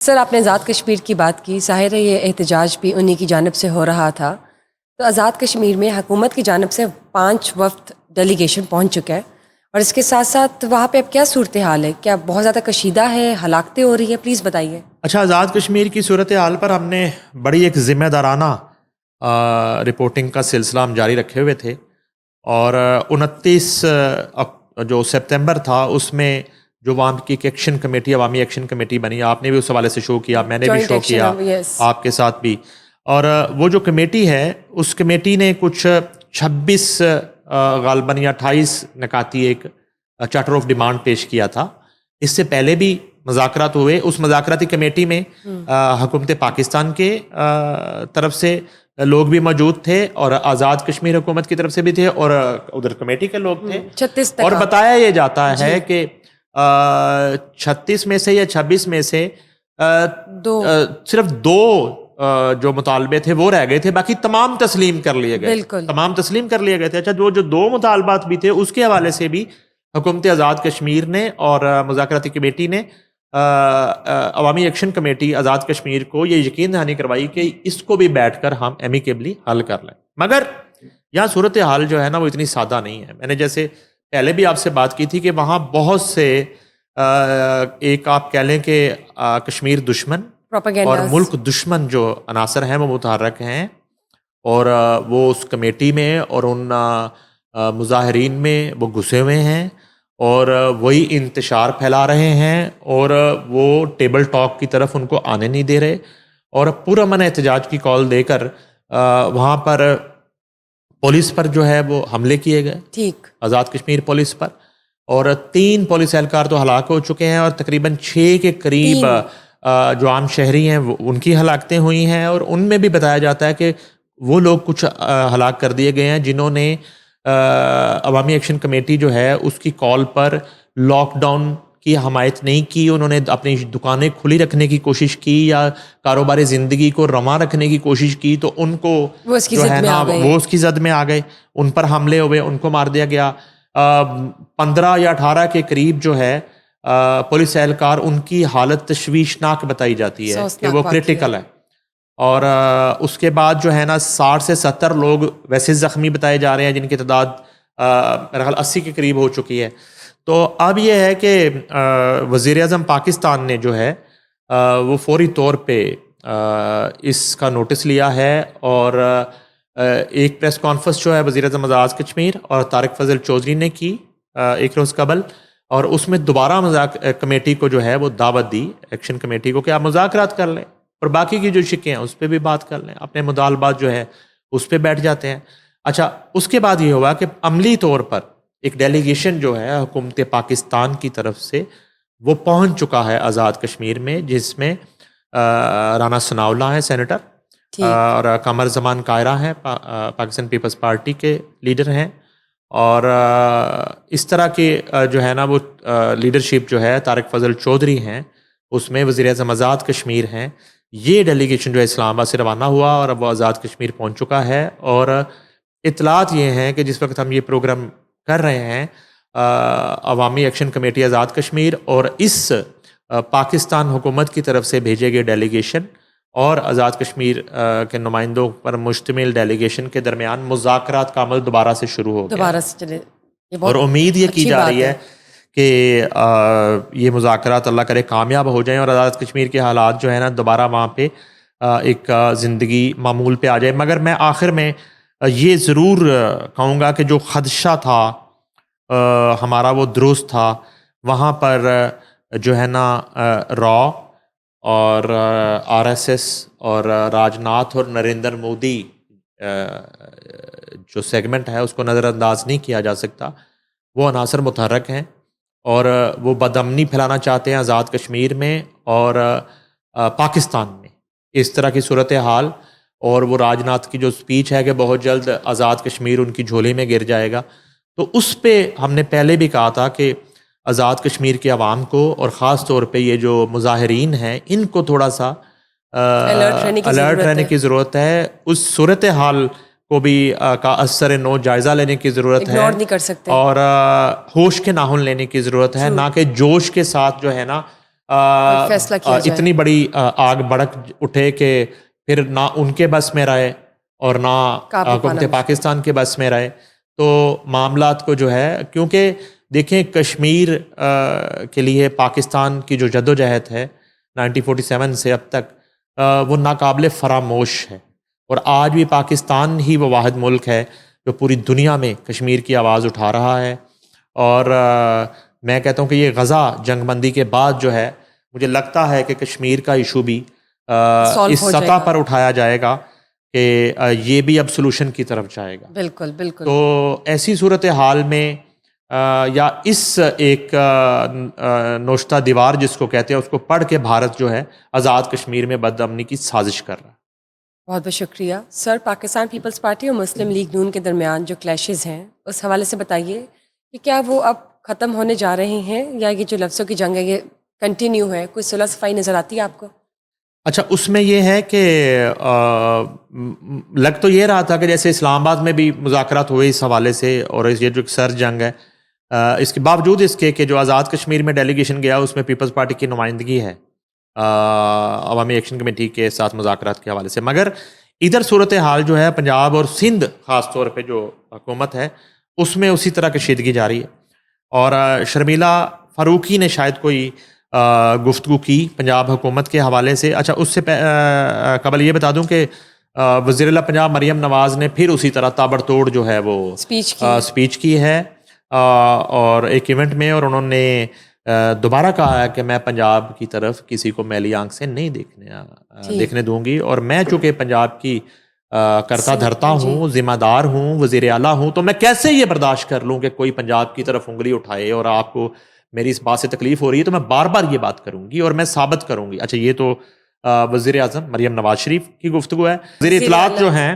سر آپ نے آزاد کشمیر کی بات کی، ظاہر ہے یہ احتجاج بھی انہی کی جانب سے ہو رہا تھا. تو آزاد کشمیر میں حکومت کی جانب سے 5 وفد ڈیلیگیشن پہنچ چکا ہے، اور اس کے ساتھ ساتھ وہاں پہ اب کیا صورتحال ہے؟ کیا بہت زیادہ کشیدہ ہے، ہلاکتیں ہو رہی ہیں؟ پلیز بتائیے. اچھا، آزاد کشمیر کی صورتحال پر ہم نے بڑی ایک ذمہ دارانہ رپورٹنگ کا سلسلہ ہم جاری رکھے ہوئے تھے، اور 29 جو سپتمبر تھا اس میں جو وہاں کی ایک ایکشن کمیٹی، عوامی ایکشن کمیٹی بنی، آپ نے بھی اس حوالے سے شو کیا، میں نے بھی شو کیا آپ کے ساتھ بھی. اور وہ جو کمیٹی ہے اس کمیٹی نے کچھ 26 غالباً یا 28 نکاتی ایک چارٹر آف ڈیمانڈ پیش کیا تھا. اس سے پہلے بھی مذاکرات ہوئے. اس مذاکراتی کمیٹی میں حکومت پاکستان کے طرف سے لوگ بھی موجود تھے، اور آزاد کشمیر حکومت کی طرف سے بھی تھے، اور ادھر کمیٹی کے لوگ تھے. 36 اور بتایا یہ جاتا ہے کہ 36 میں سے یا 26 میں سے صرف 2 جو مطالبے تھے وہ رہ گئے تھے، باقی تمام تسلیم کر لیے گئے. تمام تسلیم کر لیے گئے تھے. اچھا، جو 2 مطالبات بھی تھے اس کے حوالے سے بھی حکومت آزاد کشمیر نے اور مذاکراتی کمیٹی نے عوامی ایکشن کمیٹی آزاد کشمیر کو یہ یقین دہانی کروائی کہ اس کو بھی بیٹھ کر ہم ایمیکیبلی حل کر لیں. مگر یہاں صورتحال جو ہے نا وہ اتنی سادہ نہیں ہے. میں نے جیسے پہلے بھی آپ سے بات کی تھی کہ وہاں بہت سے ایک آپ کہہ لیں کہ کشمیر دشمن اور ملک دشمن جو عناصر ہیں وہ متحرک ہیں، اور وہ اس کمیٹی میں اور ان مظاہرین میں وہ گھسے ہوئے ہیں، اور وہی انتشار پھیلا رہے ہیں، اور وہ ٹیبل ٹاک کی طرف ان کو آنے نہیں دے رہے، اور پرامن احتجاج کی کال دے کر وہاں پر پولیس پر جو ہے وہ حملے کیے گئے. ٹھیک، آزاد کشمیر پولیس پر، اور 3 پولیس اہلکار تو ہلاک ہو چکے ہیں، اور تقریباً 6 کے قریب جو عام شہری ہیں ان کی ہلاکتیں ہوئی ہیں. اور ان میں بھی بتایا جاتا ہے کہ وہ لوگ کچھ ہلاک کر دیے گئے ہیں جنہوں نے عوامی ایکشن کمیٹی جو ہے اس کی کال پر لاک ڈاؤن کی حمایت نہیں کی. انہوں نے اپنی دکانیں کھلی رکھنے کی کوشش کی یا کاروباری زندگی کو رواں رکھنے کی کوشش کی، تو ان کو جو ہے نا وہ اس کی زد میں آ گئے، ان پر حملے ہوئے، ان کو مار دیا گیا. 15 یا 18 کے قریب جو ہے پولیس اہلکار، ان کی حالت تشویشناک بتائی جاتی ہے کہ وہ کریٹیکل ہے. اور اس کے بعد جو ہے نا 60 سے 70 لوگ ویسے زخمی بتائے جا رہے ہیں، جن کی تعداد میرا خیال 80 کے قریب ہو چکی ہے. تو اب یہ ہے کہ وزیر اعظم پاکستان نے جو ہے وہ فوری طور پہ اس کا نوٹس لیا ہے، اور ایک پریس کانفرنس جو ہے وزیر اعظم آزاد کشمیر اور طارق فضل چودھری نے کی ایک روز قبل، اور اس میں دوبارہ کمیٹی کو جو ہے وہ دعوت دی، ایکشن کمیٹی کو، کہ آپ مذاکرات کر لیں اور باقی کی جو شکیں ہیں اس پہ بھی بات کر لیں، اپنے مطالبات جو ہے اس پہ بیٹھ جاتے ہیں. اچھا، اس کے بعد یہ ہوا کہ عملی طور پر ایک ڈیلیگیشن جو ہے حکومت پاکستان کی طرف سے وہ پہنچ چکا ہے آزاد کشمیر میں، جس میں رانا ثناء اللہ ہیں سینیٹر، اور قمر زمان قاہرہ ہیں پاکستان پیپلز پارٹی کے لیڈر ہیں، اور اس طرح کے جو ہے نا وہ لیڈرشپ جو ہے طارق فضل چودھری ہیں، اس میں وزیر اعظم آزاد کشمیر ہیں. یہ ڈیلیگیشن جو ہے اسلام آباد سے روانہ ہوا اور اب وہ آزاد کشمیر پہنچ چکا ہے. اور اطلاعات یہ ہیں کہ جس وقت ہم یہ پروگرام کر رہے ہیں، عوامی ایکشن کمیٹی آزاد کشمیر اور اس پاکستان حکومت کی طرف سے بھیجے گئے ڈیلیگیشن اور آزاد کشمیر کے نمائندوں پر مشتمل ڈیلیگیشن کے درمیان مذاکرات کا عمل دوبارہ سے شروع ہو گیا، اور امید یہ کی جا رہی ہے کہ یہ مذاکرات اللہ کرے کامیاب ہو جائیں اور آزاد کشمیر کے حالات جو ہے نا دوبارہ وہاں پہ ایک زندگی معمول پہ آ جائے. مگر میں آخر میں یہ ضرور کہوں گا کہ جو خدشہ تھا ہمارا وہ درست تھا. وہاں پر جو ہے نا را اور RSS اور راجناتھ اور نریندر مودی جو سیگمنٹ ہے اس کو نظر انداز نہیں کیا جا سکتا. وہ عناصر متحرک ہیں اور وہ بدامنی پھیلانا چاہتے ہیں آزاد کشمیر میں اور پاکستان میں اس طرح کی صورتحال. اور وہ راجناتھ کی جو سپیچ ہے کہ بہت جلد آزاد کشمیر ان کی جھولی میں گر جائے گا، تو اس پہ ہم نے پہلے بھی کہا تھا کہ آزاد کشمیر کے عوام کو اور خاص طور پہ یہ جو مظاہرین ہیں ان کو تھوڑا سا الرٹ رہنے کی ضرورت ہے. اس صورتحال کو بھی کا اثر نو جائزہ لینے کی ضرورت ہے، نہیں کر سکتے، اور ہوش کے ناخن لینے کی ضرورت ہے، نہ کہ جوش کے ساتھ جو ہے نا فیصلہ کیا جائے. اتنی بڑی آگ بڑک اٹھے کہ پھر نہ ان کے بس میں رہے اور نہ حکومت پاکستان کے بس میں رہے. تو معاملات کو جو ہے، کیونکہ دیکھیں کشمیر کے لیے پاکستان کی جو جد و جہد ہے 1947 سے اب تک وہ ناقابل فراموش ہے، اور آج بھی پاکستان ہی وہ واحد ملک ہے جو پوری دنیا میں کشمیر کی آواز اٹھا رہا ہے. اور میں کہتا ہوں کہ یہ غزہ جنگ بندی کے بعد جو ہے مجھے لگتا ہے کہ کشمیر کا ایشو بھی اس سطح پر اٹھایا جائے گا کہ یہ بھی اب سلوشن کی طرف جائے گا. بالکل بالکل. تو ایسی صورتحال میں یا اس ایک نوشتہ دیوار جس کو کہتے ہیں اس کو پڑھ کے بھارت جو ہے آزاد کشمیر میں بد امنی کی سازش کر رہا ہے. بہت بہت شکریہ سر. پاکستان پیپلز پارٹی اور مسلم لیگ نون کے درمیان جو کلیشز ہیں اس حوالے سے بتائیے کہ کیا وہ اب ختم ہونے جا رہے ہیں یا یہ جو لفظوں کی جنگ ہے یہ کنٹینیو ہے؟ کوئی صلح صفائی نظر آتی ہے آپ کو؟ اچھا، اس میں یہ ہے کہ لگ تو یہ رہا تھا کہ جیسے اسلام آباد میں بھی مذاکرات ہوئے اس حوالے سے، اور یہ جو سر جنگ ہے اس کے باوجود اس کے کہ جو آزاد کشمیر میں ڈیلیگیشن گیا اس میں پیپلز پارٹی کی نمائندگی ہے عوامی ایکشن کمیٹی کے ساتھ مذاکرات کے حوالے سے. مگر ادھر صورتحال جو ہے پنجاب اور سندھ خاص طور پہ جو حکومت ہے اس میں اسی طرح کشیدگی جاری ہے. اور شرمیلا فاروقی نے شاید کوئی گفتگو کی پنجاب حکومت کے حوالے سے. اچھا، اس سے قبل یہ بتا دوں کہ وزیر اعلیٰ پنجاب مریم نواز نے پھر اسی طرح تابڑ توڑ جو ہے وہ اسپیچ کی ہے اور ایک ایونٹ میں، اور انہوں نے دوبارہ کہا ہے کہ میں پنجاب کی طرف کسی کو میلی آنکھ سے نہیں دیکھنے دوں گی، اور میں چونکہ پنجاب کی کرتا دھرتا ہوں، ذمہ دار ہوں، وزیر اعلیٰ ہوں، تو میں کیسے یہ برداشت کر لوں کہ کوئی پنجاب کی طرف انگلی اٹھائے اور آپ کو میری اس بات سے تکلیف ہو رہی ہے تو میں بار بار یہ بات کروں gی اور میں ثابت کروں گی. اچھا، یہ تو وزیر اعظم مریم نواز شریف کی گفتگو ہے. وزیر اطلاعات جو ہیں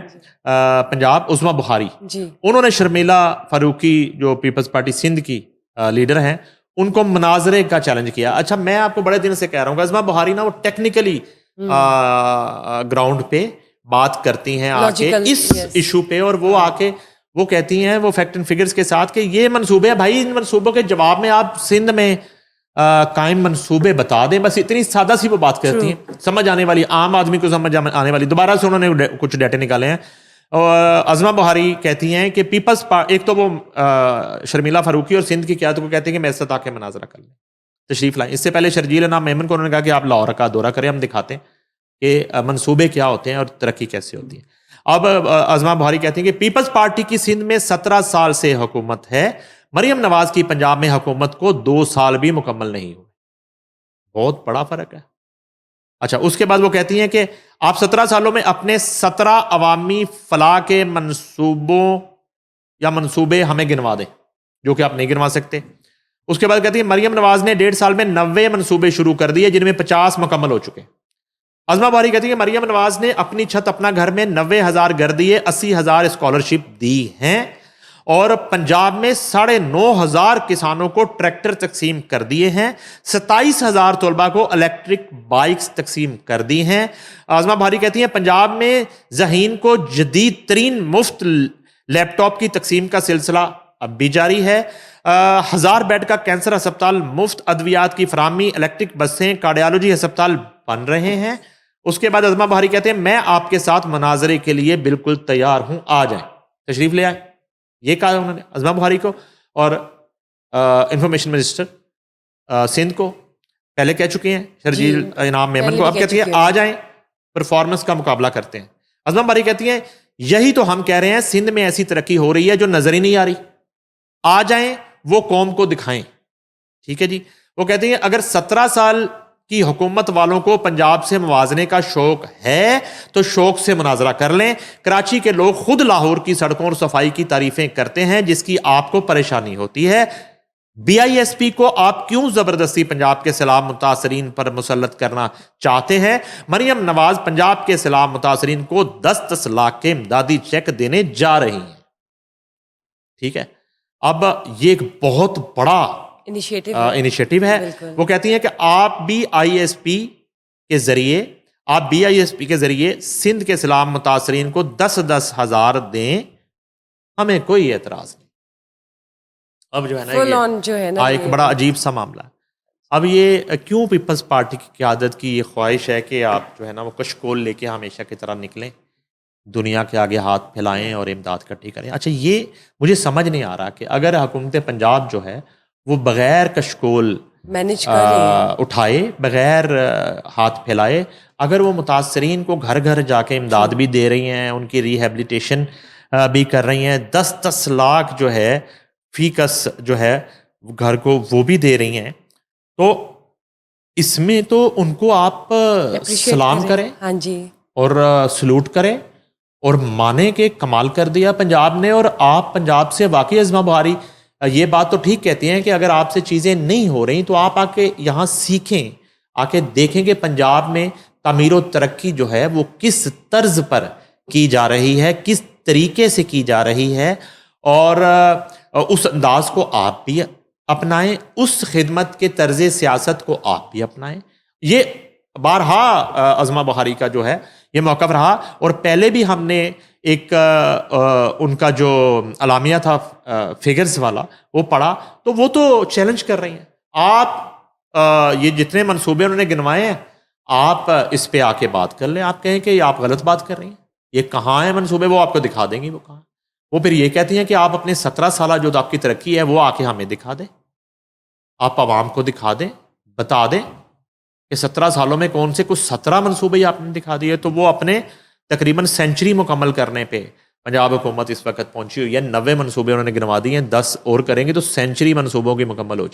پنجاب عظمیٰ بخاری، انہوں نے شرمیلا فاروقی جو پیپلز پارٹی سندھ کی لیڈر ہیں ان کو مناظرے کا چیلنج کیا. اچھا، میں آپ کو بڑے دن سے کہہ رہا ہوں کہ عظمیٰ بخاری نا وہ ٹیکنیکلی گراؤنڈ پہ بات کرتی ہیں آ کے اس ایشو پہ، اور وہ آ کے وہ کہتی ہیں وہ فیکٹ اینڈ فگرز کے ساتھ کہ یہ منصوبے ہیں بھائی، ان منصوبوں کے جواب میں آپ سندھ میں قائم منصوبے بتا دیں. بس اتنی سادہ سی وہ بات کرتی ہیں، سمجھ آنے والی، عام آدمی کو سمجھ آنے والی. دوبارہ سے انہوں نے کچھ ڈیٹے نکالے ہیں. عظمیٰ بخاری کہتی ہیں کہ پیپلز ایک تو وہ شرمیلا فاروقی اور سندھ کی قیادت کو کہتے ہیں کہ میرے ساتھ آ کے مناظرہ کر لیں، تشریف لائیں. اس سے پہلے شرجیل انعام میمن کو انہوں نے کہا کہ آپ لاہور کا دورہ کریں، ہم دکھاتے ہیں کہ منصوبے کیا ہوتے ہیں اور ترقی کیسے ہوتی ہے. اب عظمیٰ بخاری کہتی ہیں کہ پیپلز پارٹی کی سندھ میں 17 سال سے حکومت ہے، مریم نواز کی پنجاب میں حکومت کو 2 سال بھی مکمل نہیں ہوئے. بہت بڑا فرق ہے. اچھا، اس کے بعد وہ کہتی ہیں کہ آپ 17 سالوں میں اپنے 17 عوامی فلاح کے منصوبوں یا منصوبے ہمیں گنوا دیں، جو کہ آپ نہیں گنوا سکتے. اس کے بعد کہتی ہیں مریم نواز نے 1.5 سال میں 90 منصوبے شروع کر دیے جن میں 50 مکمل ہو چکے. عظمیٰ بخاری کہتی ہے مریم نواز نے اپنی چھت اپنا گھر میں 90,000 گھر دیے، 80,000 اسکالرشپ دی ہیں، اور پنجاب میں 9,500 کسانوں کو ٹریکٹر تقسیم کر دیے ہیں، 27,000 طلباء کو الیکٹرک بائکس تقسیم کر دی ہیں. عظمیٰ بخاری کہتی ہیں پنجاب میں ذہین کو جدید ترین مفت لیپ ٹاپ کی تقسیم کا سلسلہ اب بھی جاری ہے. 1000 بیڈ کا کینسر اسپتال، مفت ادویات کی فراہمی، الیکٹرک بسیں، کارڈیالوجی ہسپتال بن رہے ہیں. اس کے بعد عظمیٰ بخاری کہتے ہیں میں آپ کے ساتھ مناظرے کے لیے بالکل تیار ہوں، آ جائیں، تشریف لے آئیں. یہ کہا انہوں نے عظمیٰ بخاری کو. اور انفارمیشن منسٹر سندھ کو پہلے کہہ چکے ہیں، شرجیل انعام میمن کو اب کہتی ہیں آ جائیں، پرفارمنس کا مقابلہ کرتے ہیں. عظمیٰ بخاری کہتی ہیں یہی تو ہم کہہ رہے ہیں، سندھ میں ایسی ترقی ہو رہی ہے جو نظر ہی نہیں آ رہی، آ جائیں وہ قوم کو دکھائیں. ٹھیک ہے جی. وہ کہتے ہیں اگر 17 سال کی حکومت والوں کو پنجاب سے موازنے کا شوق ہے تو شوق سے مناظرہ کر لیں. کراچی کے لوگ خود لاہور کی سڑکوں اور صفائی کی تعریفیں کرتے ہیں جس کی آپ کو پریشانی ہوتی ہے. BISP کو آپ کیوں زبردستی پنجاب کے سیلاب متاثرین پر مسلط کرنا چاہتے ہیں؟ مریم نواز پنجاب کے سیلاب متاثرین کو 10-10 لاکھ کے امدادی چیک دینے جا رہی ہیں. ٹھیک ہے. اب یہ ایک بہت بڑا انیشیٹو ہے. وہ کہتی ہیں کہ آپ BISP کے ذریعے سندھ کے سیلاب متاثرین کو 10-10 ہزار دیں، ہمیں کوئی اعتراض نہیں. اب جو ہے نا ایک بڑا عجیب سا معاملہ ہے. اب یہ کیوں پیپلز پارٹی کی قیادت کی یہ خواہش ہے کہ آپ جو ہے نا وہ کشکول لے کے ہمیشہ کی طرح نکلیں, دنیا کے آگے ہاتھ پھیلائیں اور امداد اکٹھی کریں؟ اچھا, یہ مجھے سمجھ نہیں آ رہا کہ اگر حکومت پنجاب جو ہے وہ بغیر کشکول مینیج کر رہی ہے, اٹھائے, بغیر ہاتھ پھیلائے, اگر وہ متاثرین کو گھر گھر جا کے امداد بھی دے رہی ہیں, ان کی ریہیبلیٹیشن بھی کر رہی ہیں, 10-10 لاکھ جو ہے فی کس جو ہے گھر کو وہ بھی دے رہی ہیں, تو اس میں تو ان کو آپ سلام کریں, ہاں جی, اور سلوٹ کریں اور مانے کہ کمال کر دیا پنجاب نے. اور آپ پنجاب سے واقعی ازمہ بہاری یہ بات تو ٹھیک کہتی ہیں کہ اگر آپ سے چیزیں نہیں ہو رہی تو آپ آ کے یہاں سیکھیں, آ کے دیکھیں کہ پنجاب میں تعمیر و ترقی جو ہے وہ کس طرز پر کی جا رہی ہے, کس طریقے سے کی جا رہی ہے, اور اس انداز کو آپ بھی اپنائیں, اس خدمت کے طرز سیاست کو آپ بھی اپنائیں. یہ بارہا ازمہ بہاری کا جو ہے یہ موقف رہا, اور پہلے بھی ہم نے ایک ان کا جو اعلامیہ تھا فگرز والا وہ پڑھا, تو وہ تو چیلنج کر رہی ہیں. آپ یہ جتنے منصوبے انہوں نے گنوائے ہیں آپ اس پہ آ کے بات کر لیں, آپ کہیں کہ یہ آپ غلط بات کر رہی ہیں, یہ کہاں ہیں منصوبے, وہ آپ کو دکھا دیں گی وہ کہاں. وہ پھر یہ کہتی ہیں کہ آپ اپنے 17 سالہ جو آپ کی ترقی ہے وہ آ کے ہمیں دکھا دیں, آپ عوام کو دکھا دیں, بتا دیں کہ 17 سالوں میں کون سے کچھ 17 منصوبے آپ نے دکھا دیے. تو وہ اپنے تقریباً سینچری مکمل کرنے پہ پنجاب حکومت اس وقت پہنچی ہوئی ہے. 90 منصوبے انہوں نے گنوا دیے ہیں, 10 اور کریں گے تو سینچری منصوبوں کی مکمل ہو جائے.